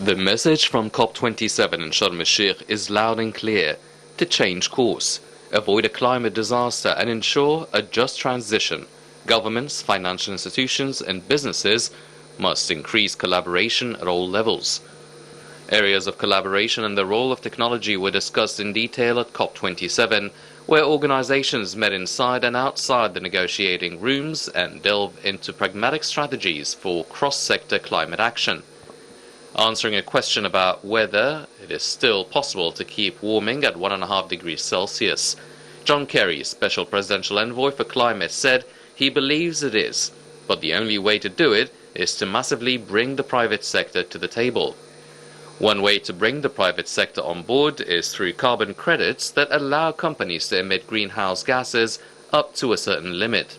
The message from COP27 in Sharm el-Sheikh is loud and clear: to change course, avoid a climate disaster and ensure a just transition. Governments, financial institutions and businesses must increase collaboration at all levels. Areas of collaboration and the role of technology were discussed in detail at COP27, where organizations met inside and outside the negotiating rooms and delved into pragmatic strategies for cross-sector climate action. Answering a question about whether it is still possible to keep warming at 1.5 degrees Celsius, John Kerry, Special Presidential Envoy for Climate, said he believes it is, but the only way to do it is to massively bring the private sector to the table. One way to bring the private sector on board is through carbon credits that allow companies to emit greenhouse gases up to a certain limit.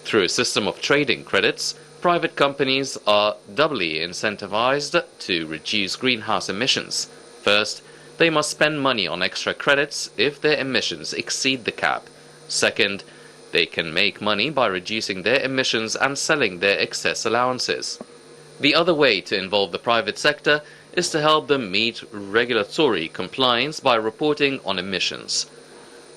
Through a system of trading credits, private companies are doubly incentivized to reduce greenhouse emissions. First, they must spend money on extra credits if their emissions exceed the cap. Second, they can make money by reducing their emissions and selling their excess allowances. The other way to involve the private sector is to help them meet regulatory compliance by reporting on emissions.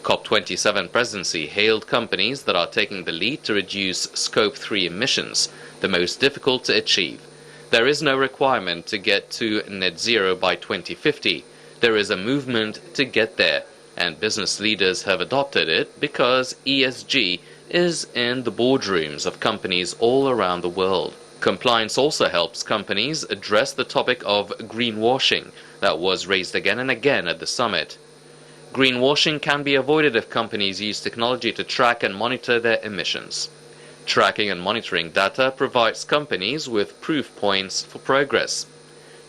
COP27 presidency hailed companies that are taking the lead to reduce Scope 3 emissions, the most difficult to achieve. There is no requirement to get to net zero by 2050. There is a movement to get there, and business leaders have adopted it because ESG is in the boardrooms of companies all around the world. Compliance also helps companies address the topic of greenwashing that was raised again and again at the summit. Greenwashing can be avoided if companies use technology to track and monitor their emissions. Tracking and monitoring data provides companies with proof points for progress.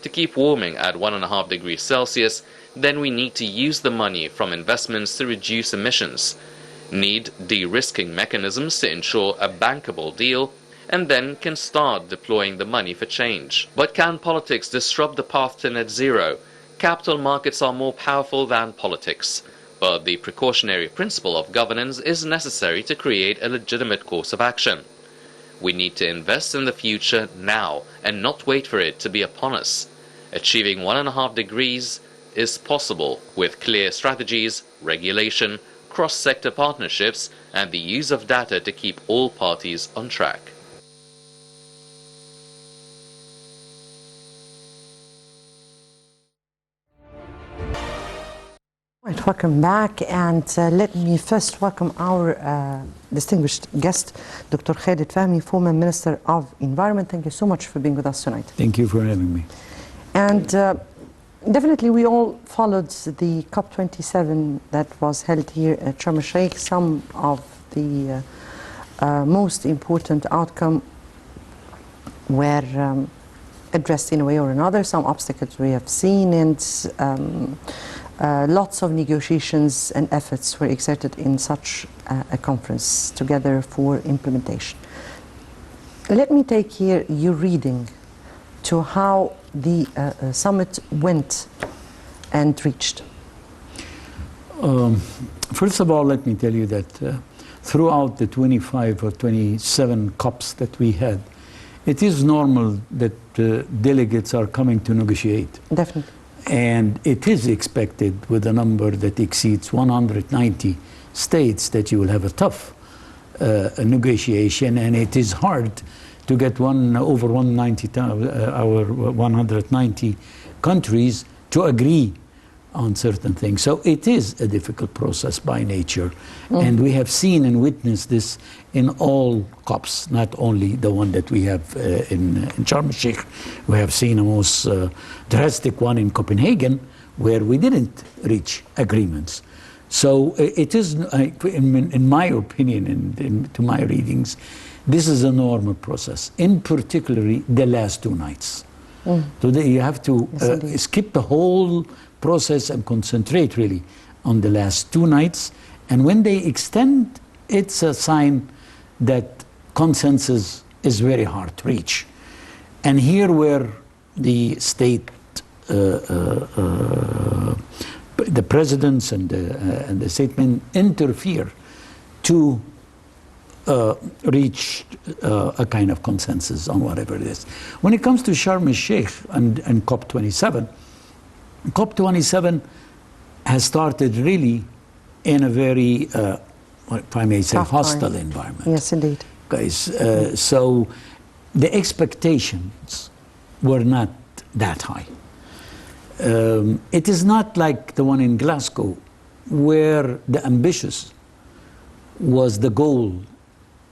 To keep warming at 1.5 degrees Celsius, then we need to use the money from investments to reduce emissions, need de-risking mechanisms to ensure a bankable deal, and then can start deploying the money for change. But can politics disrupt the path to net zero? Capital markets are more powerful than politics, but the precautionary principle of governance is necessary to create a legitimate course of action. We need to invest in the future now and not wait for it to be upon us. Achieving 1.5 degrees is possible with clear strategies, regulation, cross-sector partnerships, and the use of data to keep all parties on track. Right, welcome back, and let me first welcome our distinguished guest, Dr. Khaled Fahmy, former Minister of Environment. Thank you so much for being with us tonight. Thank you for having me. And definitely we all followed the COP27 that was held here at Sharm el-Sheikh. Some of the most important outcomes were addressed in a way or another. Some obstacles we have seen, and lots of negotiations and efforts were exerted in such a conference together for implementation. Let me take here your reading to how the summit went and reached. First of all, let me tell you that throughout the 25 or 27 COPs that we had, it is normal that delegates are coming to negotiate. Definitely. And it is expected, with a number that exceeds 190 states, that you will have a tough negotiation, and it is hard to get over 190 countries to agree on certain things. So it is a difficult process by nature. And we have seen and witnessed this in all COPs, not only the one that we have in Sharm el-Sheikh. We have seen a most drastic one in Copenhagen, where we didn't reach agreements. So it is, in my opinion, and to my readings, this is a normal process, in particularly the last 2 nights. Today you have to skip the whole process and concentrate really on the last 2 nights. And when they extend, it's a sign that consensus is very hard to reach. And here where the state, the presidents and the statesmen interfere to reached a kind of consensus on whatever it is. When it comes to Sharm el-Sheikh and COP27, COP27 has started really in a very, if I may say, Tough hostile time. environment. Yes, indeed. Guys, so the expectations were not that high. It is not like the one in Glasgow, where the ambitious was the goal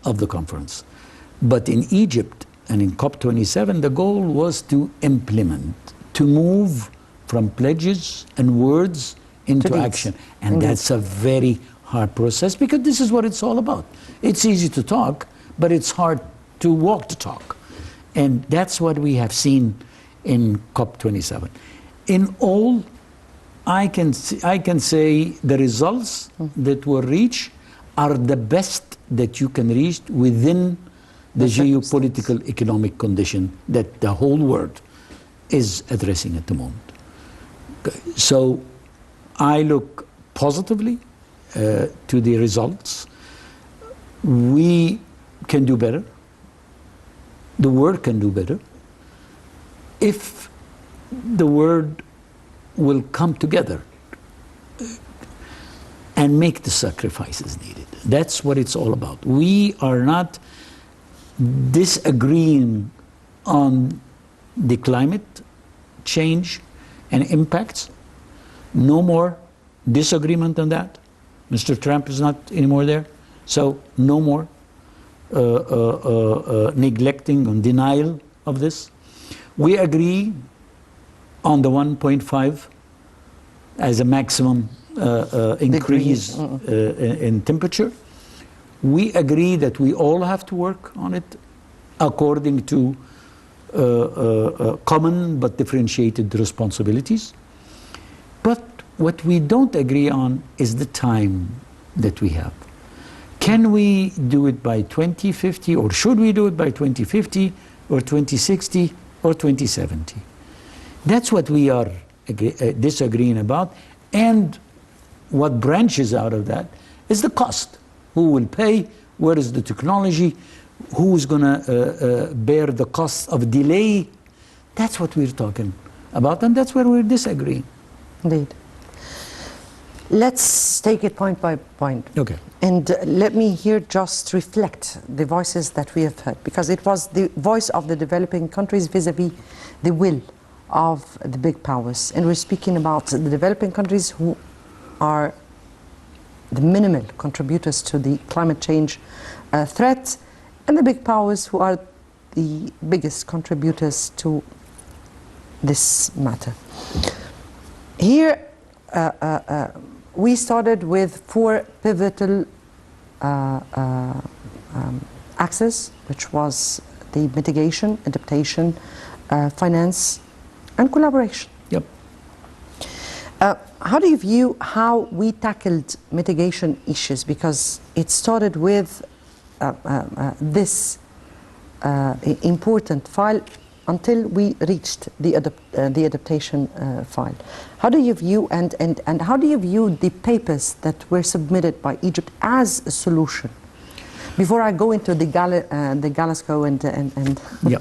of the conference. But in Egypt and in COP27, the goal was to implement, to move from pledges and words into deeds. action. And Indeed. that's a very hard process, because this is what it's all about. It's easy to talk, but it's hard to walk the talk. And that's what we have seen in COP27. In all, I can say the results that were reached are the best that you can reach within the geopolitical economic condition that the whole world is addressing at the moment. So I look positively to the results. We can do better. The world can do better if the world will come together and make the sacrifices needed. That's what it's all about. We are not disagreeing on the climate change and impacts. No more disagreement on that. Mr. Trump is not anymore there, so no more neglecting and denial of this. We agree on the 1.5 as a maximum increase in temperature. We agree that we all have to work on it according to common but differentiated responsibilities. But what we don't agree on is the time that we have. Can we do it by 2050, or should we do it by 2050 or 2060 or 2070? That's what we are disagreeing about. And what branches out of that is the cost. Who will pay? Where is the technology? Who's going to bear the cost of delay? That's what we're talking about, and that's where we're disagreeing. Indeed. Let's take it point by point. Okay. And let me here just reflect the voices that we have heard, because it was the voice of the developing countries vis-a-vis the will of the big powers. And we're speaking about the developing countries who are the minimal contributors to the climate change threat, and the big powers who are the biggest contributors to this matter. Here, we started with 4 pivotal axes, which was the mitigation, adaptation, finance, and collaboration. Yep. How do you view how we tackled mitigation issues? Because it started with this important file until we reached the adaptation file. How do you view and how do you view the papers that were submitted by Egypt as a solution? Before I go into the Glasgow and Yeah.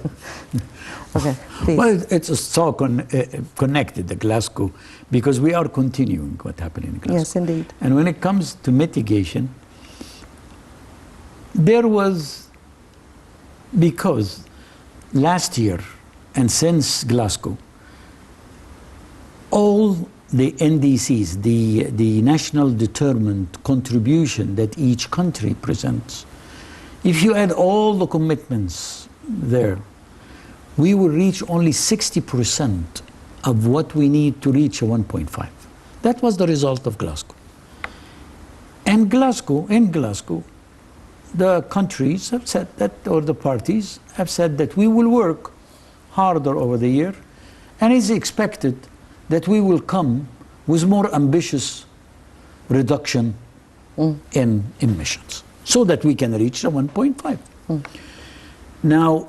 Okay, please. Well, it's so connected, the Glasgow, because we are continuing what happened in Glasgow. Yes, indeed. And when it comes to mitigation, there was, because last year and since Glasgow, all the NDCs, the national determined contribution that each country presents, if you add all the commitments there, we will reach only 60% of what we need to reach a 1.5. That was the result of Glasgow. And in Glasgow, the countries have said that, or the parties have said that we will work harder over the year, and it's expected that we will come with more ambitious reduction in emissions, so that we can reach the 1.5. Now,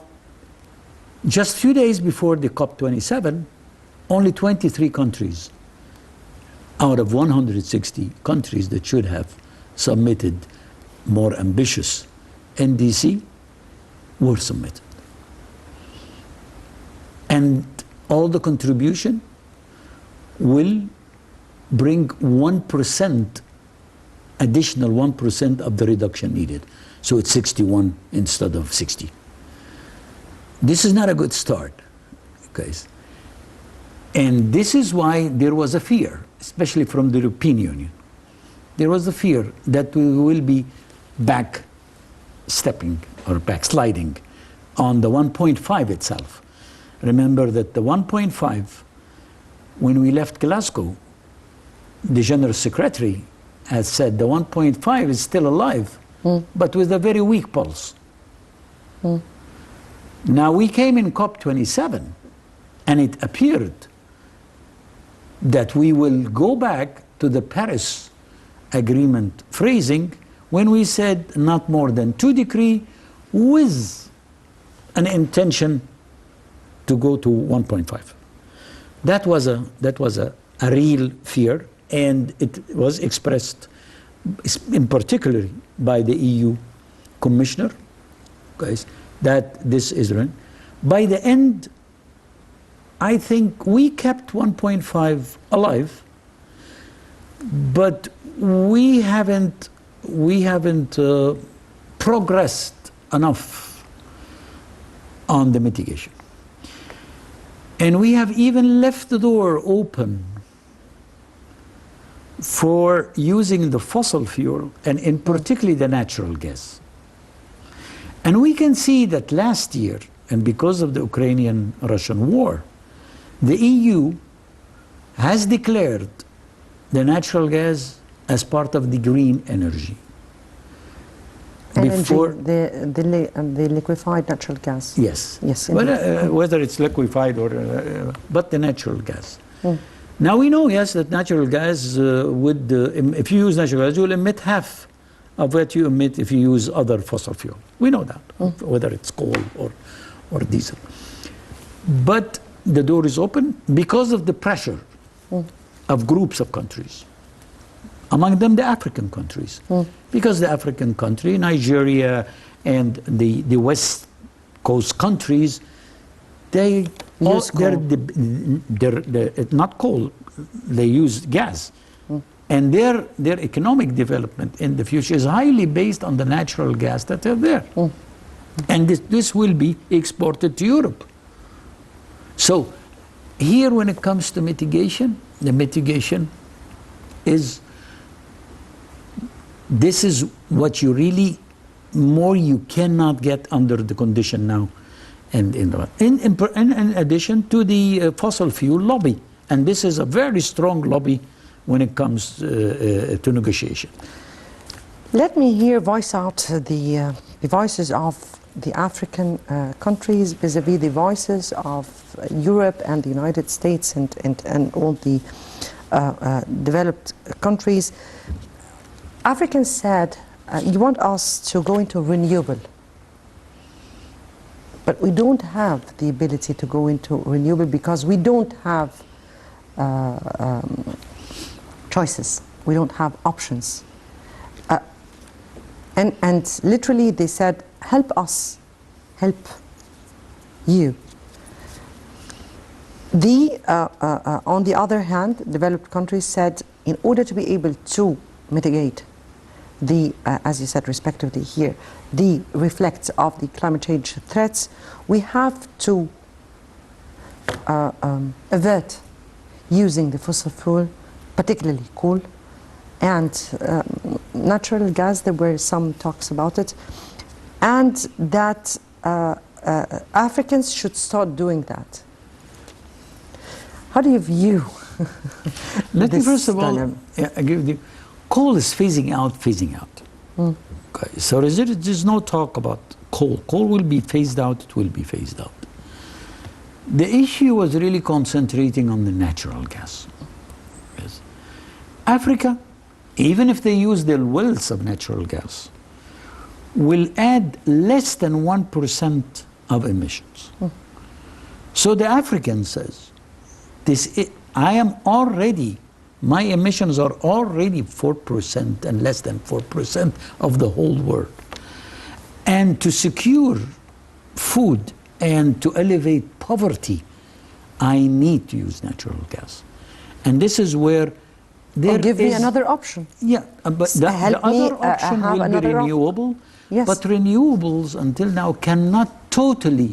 just a few days before the COP27, only 23 countries out of 160 countries that should have submitted more ambitious NDC were submitted. And all the contribution will bring 1%, additional 1% of the reduction needed. So it's 61 instead of 60. This is not a good start, guys. And this is why there was a fear, especially from the European Union. There was a fear that we will be backstepping or backsliding on the 1.5 itself. Remember that the 1.5, when we left Glasgow, the General Secretary has said the 1.5 is still alive, but with a very weak pulse. Now we came in COP27, and it appeared that we will go back to the Paris Agreement phrasing when we said not more than 2 degrees with an intention to go to 1.5. That was a real fear, and it was expressed in particular by the EU Commissioner, guys, that this is right. By the end, I think we kept 1.5 alive, but we haven't progressed enough on the mitigation. And we have even left the door open for using the fossil fuel, and in particularly the natural gas. And we can see that last year, and because of the Ukrainian-Russian war, the EU has declared the natural gas as part of the green energy. Before the liquefied natural gas. Yes. Yes. Well, whether it's liquefied or, but the natural gas. Now we know, yes, that natural gas would, if you use natural gas, you will emit half of what you emit if you use other fossil fuel. We know that, whether it's coal or diesel. But the door is open because of the pressure of groups of countries, among them the African countries. Because the African country, Nigeria and the West Coast countries, they use coal. They're not coal, they use gas. And their economic development in the future is highly based on the natural gas that are there. And this will be exported to Europe. So here when it comes to mitigation, the mitigation is, this is what you really, more you cannot get under the condition now. And in addition to the fossil fuel lobby. And this is a very strong lobby when it comes to negotiation. Let me here voice out the voices of the African countries vis-a-vis the voices of Europe and the United States and all the developed countries. Africans said, you want us to go into renewable, but we don't have the ability to go into renewable because we don't have choices. We don't have options. And literally they said, help us, help you. On the other hand, developed countries said, in order to be able to mitigate the, as you said respectively here, the reflects of the climate change threats, we have to avert using the fossil fuel, particularly coal, and natural gas. There were some talks about it, and that Africans should start doing that. How do you view Let me this first of all, dilemma? I give you, coal is phasing out. Okay, so there's no talk about coal. Coal will be phased out, it will be phased out. The issue was really concentrating on the natural gas. Yes. Africa, even if they use their wells of natural gas, will add less than 1% of emissions. So the African says, my emissions are already 4% and less than 4% of the whole world. And to secure food and to elevate poverty, I need to use natural gas. And this is where there give me is- another option. Yeah, but the Help me, other option have will be another renewable. Yes. But renewables until now cannot totally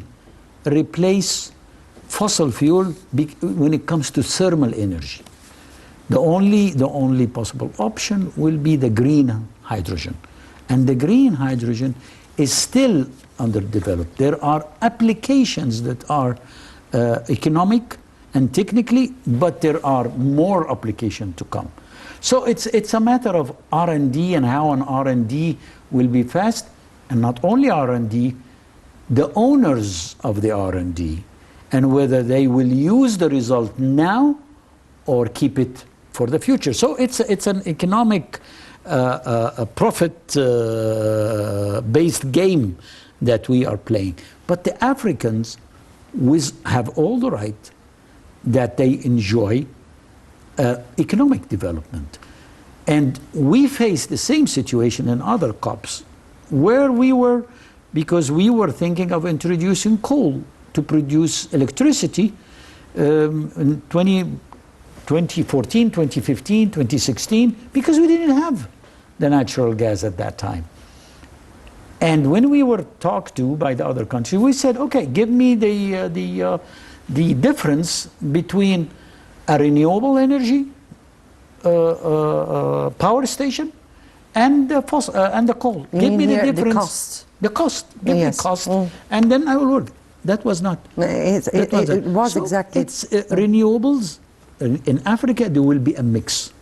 replace fossil fuel when it comes to thermal energy. The only possible option will be the green hydrogen. And the green hydrogen is still underdeveloped. There are applications that are economic and technically, but there are more applications to come. So it's a matter of R&D and how an R&D will be fast, and not only R&D, the owners of the R&D, and whether they will use the result now or keep it for the future. So it's an economic profit-based game that we are playing. But the Africans have all the right that they enjoy economic development. And we face the same situation in other COPs, where we were, because we were thinking of introducing coal to produce electricity in 2014, 2015, 2016, because we didn't have the natural gas at that time. And when we were talked to by the other countries, we said, okay, give me the difference between a renewable energy power station and the coal. Give me the difference. The cost. The cost. Give me cost, and then I will work. That was not. It was So exactly. It's renewables. In Africa, there will be a mix,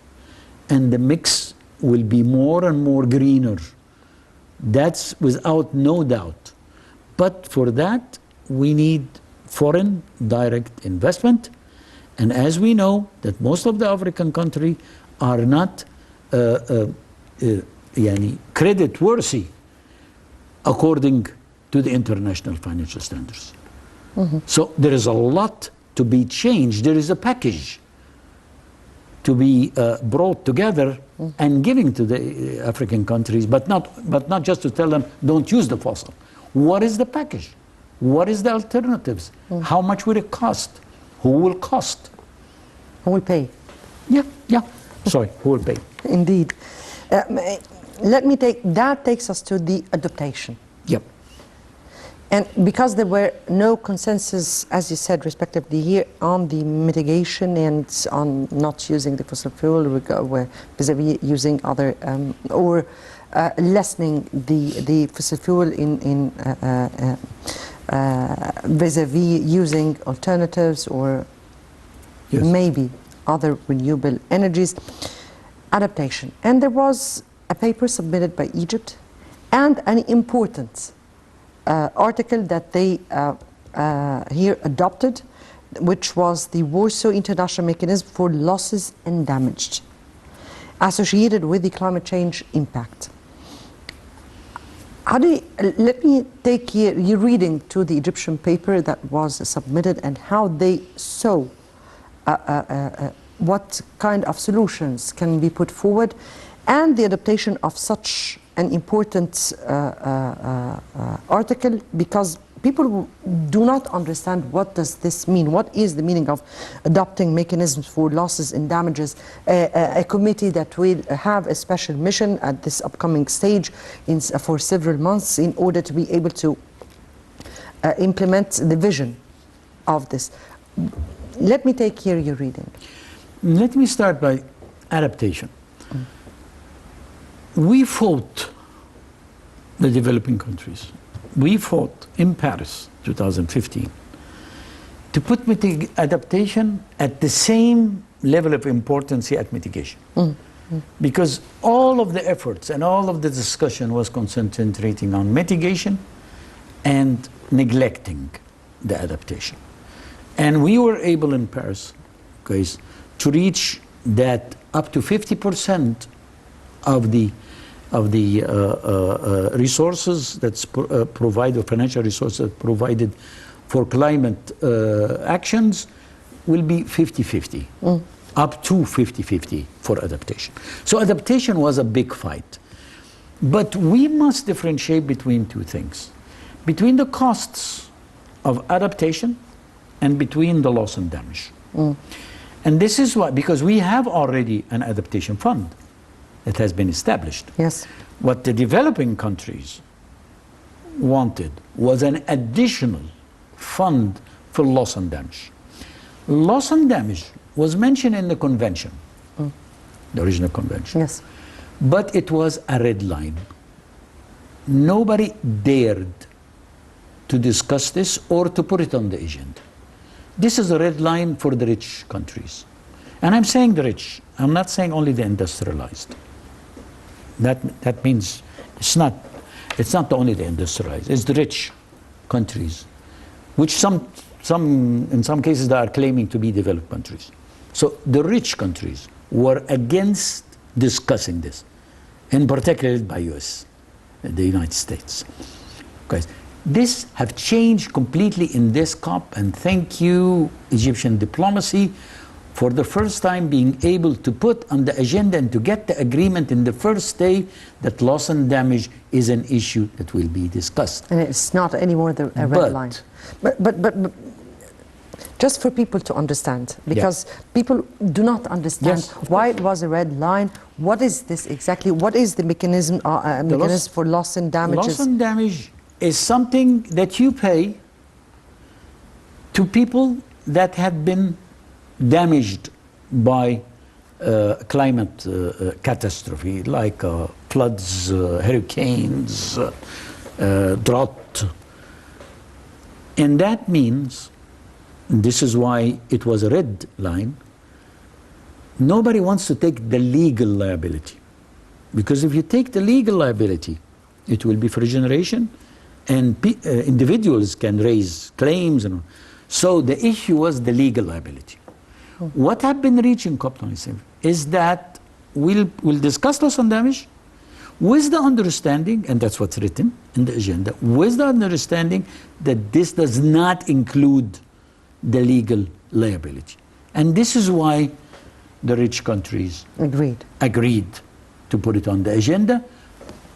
and the mix will be more and more greener. That's without no doubt. But for that, we need foreign direct investment. And as we know, that most of the African countries are not credit worthy according to the international financial standards. So there is a lot to be changed. There is a package to be brought together and giving to the African countries, but not just to tell them, don't use the fossil. What is the package? What is the alternatives? How much will it cost? Who will cost? Who will pay? Yeah. Sorry, who will pay? Indeed. That takes us to the adaptation. Yep. And because there were no consensus, as you said, respectively here, on the mitigation and on not using the fossil fuel, vis-a-vis using other, or lessening the fossil fuel in vis-a-vis using alternatives or maybe other renewable energies, adaptation. And there was a paper submitted by Egypt and an important article that they here adopted, which was the Warsaw International Mechanism for Losses and Damage associated with the climate change impact. Let me take your reading to the Egyptian paper that was submitted and how they saw what kind of solutions can be put forward and the adaptation of such an important article, because people do not understand what does this mean. What is the meaning of adopting mechanisms for losses and damages? A committee that will have a special mission at this upcoming stage for several months in order to be able to implement the vision of this. Let me take here your reading. Let me start by adaptation. We fought, the developing countries, we fought in Paris 2015 to put adaptation at the same level of importance at mitigation. Because all of the efforts and all of the discussion was concentrating on mitigation and neglecting the adaptation. And we were able in Paris, guys, to reach that up to 50% of the resources that's provided, financial resources provided for climate actions will be 50-50, up to 50-50 for adaptation. So adaptation was a big fight. But we must differentiate between two things. Between the costs of adaptation and between the loss and damage. And this is why, because we have already an adaptation fund that has been established. Yes. What the developing countries wanted was an additional fund for loss and damage. Loss and damage was mentioned in the convention, the original convention. Yes. But it was a red line. Nobody dared to discuss this or to put it on the agenda. This is a red line for the rich countries. And I'm saying the rich. I'm not saying only the industrialized. That means it's not only the industrialized, it's the rich countries, which in some cases they are claiming to be developed countries. So the rich countries were against discussing this, and particularly by US, the United States. Guys, this have changed completely in this COP, and thank you, Egyptian diplomacy, for the first time being able to put on the agenda and to get the agreement in the first day that loss and damage is an issue that will be discussed. And it's not anymore a red line. But just for people to understand, because people do not understand why it was a red line. What is this exactly? What is the mechanism for loss and damages? Loss and damage is something that you pay to people that have been damaged by climate catastrophe, like floods, hurricanes, drought. And that means, this is why it was a red line, nobody wants to take the legal liability. Because if you take the legal liability, it will be for generation, and individuals can raise claims. So the issue was the legal liability. What have been reached in COP27 is that we'll discuss loss and damage with the understanding, and that's what's written in the agenda, with the understanding that this does not include the legal liability. And this is why the rich countries agreed to put it on the agenda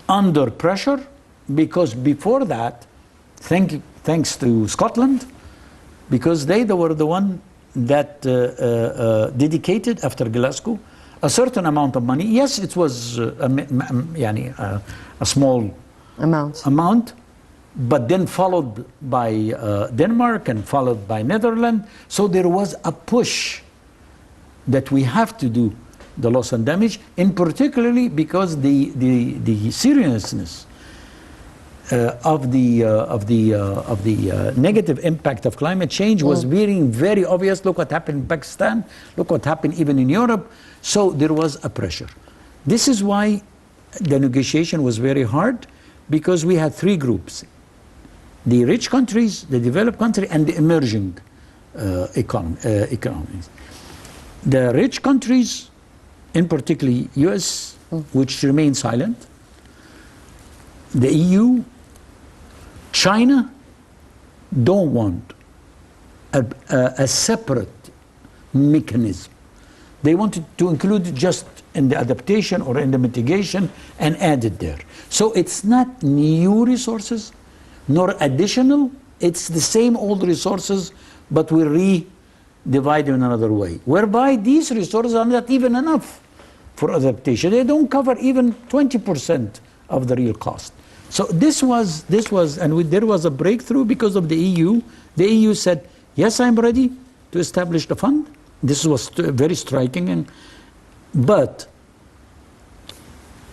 under pressure, because before that, thanks to Scotland, because they were the one that dedicated after Glasgow a certain amount of money. Yes, it was a small amount, but then followed by Denmark and followed by Netherlands. So there was a push that we have to do the loss and damage, in particularly because the seriousness of the negative impact of climate change was being very obvious. Look what happened in Pakistan. Look what happened even in Europe. So there was a pressure. This is why the negotiation was very hard, because we had three groups: the rich countries, the developed countries, and the emerging economies. The rich countries, in particular US, which remain silent, the EU, China, don't want a separate mechanism. They wanted to include it just in the adaptation or in the mitigation and add it there. So it's not new resources nor additional, it's the same old resources, but we re-divide them in another way, whereby these resources are not even enough for adaptation. They don't cover even 20% of the real cost. So this was, and there was a breakthrough because of the EU. The EU said, yes, I'm ready to establish the fund. This was very striking, but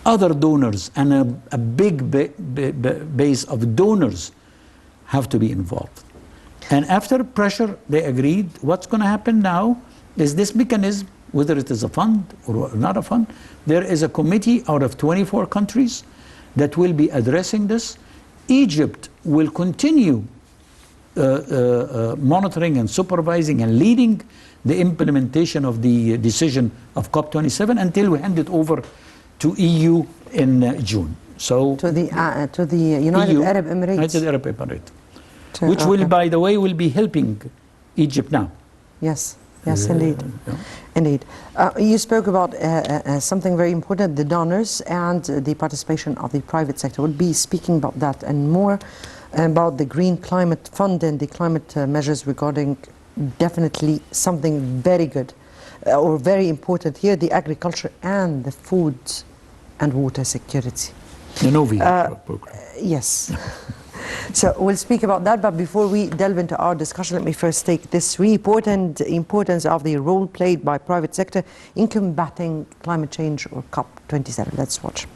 other donors and a big base of donors have to be involved. And after pressure, they agreed. What's going to happen now is this mechanism, whether it is a fund or not a fund, there is a committee out of 24 countries that will be addressing this. Egypt will continue monitoring and supervising and leading the implementation of the decision of COP27 until we hand it over to EU in June. So to the United EU, Arab Emirates. United Arab Emirates, which will, by the way, will be helping Egypt now. Yes. Yes, indeed. Yeah. Indeed. You spoke about something very important, the donors and the participation of the private sector. We'll be speaking about that and more about the Green Climate Fund and the climate measures regarding definitely something very good or very important here, the agriculture and the food and water security. The Novi program. Yes. So we'll speak about that, but before we delve into our discussion, let me first take this report and the importance of the role played by private sector in combating climate change, or COP27. Let's watch.